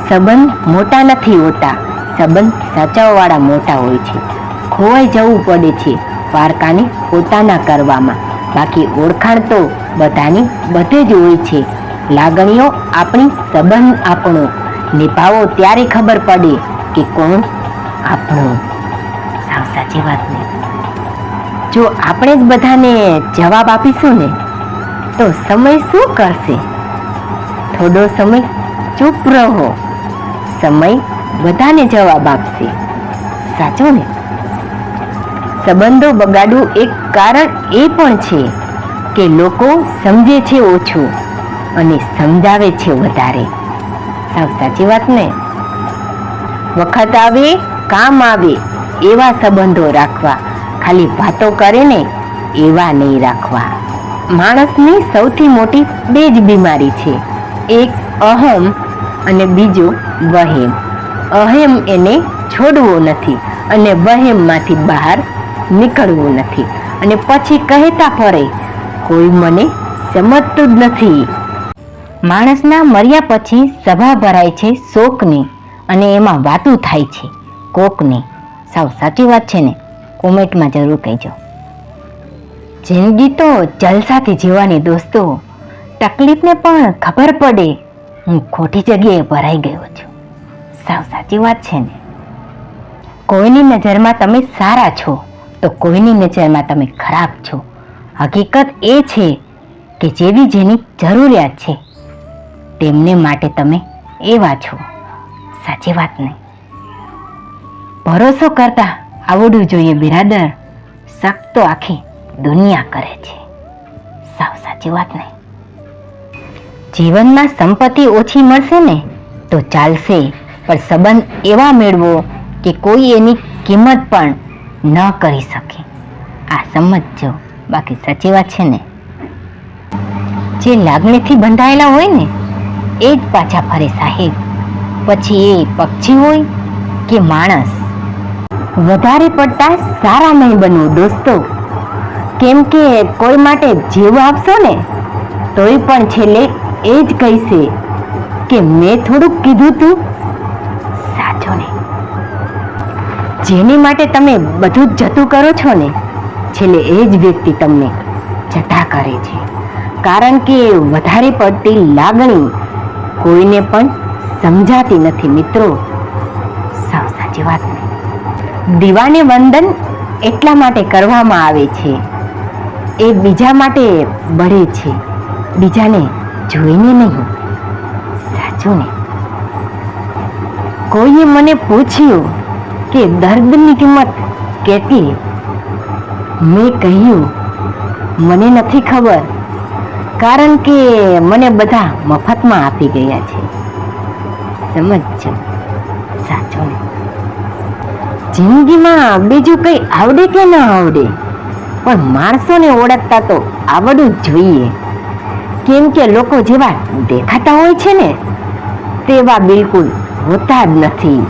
સંબંધ મોટા નથી હોતા, સંબંધ સાચવવાવાળા મોટા હોય છે. ખોવાઈ જવું પડે છે પારકાને પોતાના કરવામાં, બાકી ઓળખાણ તો બધાની બધે જ હોય છે. લાગણીઓ આપણી, સંબંધ આપણો, નિભાવો ત્યારે ખબર પડે કે કોણ આપણું. સાવ સાચી વાત ને. જો આપણે જ બધાને જવાબ આપીશું ને તો સમય શું કરશે? થોડો સમય ચૂપ રહો, સમય બધાને જવાબ આપશે. સાચું ને? સંબંધો બગાડવું એક કારણ એ પણ છે કે લોકો સમજે છે ઓછું અને સમજાવે છે વધારે. સાવ સાચી વાત ને. વખત આવે કામ આવે એવા સંબંધો રાખવા, ખાલી વાતો કરે ને એવા નહીં રાખવા. માણસની સૌથી મોટી બે જ બીમારી છે, એક અહમ અને બીજું વહેમ. અહમ એને છોડવો નથી અને વહેમમાંથી બહાર નીકળવું નથી, અને પછી કહેતા ફરે કોઈ મને સમજતું જ નથી. માણસના મર્યા પછી સભા ભરાય છે શોકની, અને એમાં વાતું થાય છે કોકની. સાવ સાચી વાત છે ને? કોમેન્ટમાં જરૂર કહેજો. જિંદગી તો જલસાથી જીવવાની દોસ્તો. તકલીફને પણ ખબર પડે હું ખોટી જગ્યાએ ભરાઈ ગયો છું. સાવ સાચી વાત છે ને? કોઈની નજરમાં તમે સારા છો તો કોઈની નજરમાં તમે ખરાબ છો. હકીકત એ છે કે જેવી જેની જરૂરિયાત છે તેમને માટે તમે એવા છો. સાચી વાત ને? ભરોસો કરતા આવડવું જોઈએ બિરાદર, શક તો આખી દુનિયા કરે છે. સાવ સાચી વાત ને? જીવનમાં સંપત્તિ ઓછી મળશે ને તો ચાલશે, પણ સંબંધ એવા મેળવો કે કોઈ એની કિંમત પણ ન કરી શકે. આ સમજજો, બાકી સાચી વાત છે ને? જે લાગણીથી બંધાયેલા હોય ને એ જ પાછા ફરે સાહેબ, પછી એ પક્ષી હોય કે માણસ. વધારે પડતા સારા નહીં બનવું દોસ્તો, કેમ કે કોઈ માટે જીવ આપશો ને તોય પણ છેલ્લે એ જ કહેશે કે મેં થોડુંક કીધું તું. સાચો ને? જેની માટે તમે બધું જ જતું કરો છો ને છેલ્લે એ જ વ્યક્તિ તમને જતા કરે છે, કારણ કે વધારે પડતી લાગણી કોઈને પણ સમજાતી નથી મિત્રો. સાવ સાચી વાત ને? દીવાને વંદન એટલા માટે કરવામાં આવે છે, એ બીજા માટે બળે છે, બીજાને જોઈને નહીં. સાચું ને? કોઈએ મને પૂછ્યું કે દર્દની કિંમત કેટલી? મેં કહ્યું મને નથી ખબર, કારણ કે મને બધા મફતમાં આપી ગયા છે. સમજજો. સાચું ને? જિંદગીમાં બીજું કંઈ આવડે કે ન આવડે, પણ માણસોને ઓળખતા તો આવડવું જ જોઈએ, કેમ કે લોકો જેવા દેખાતા હોય છે ને તેવા બિલકુલ હોતા જ નથી.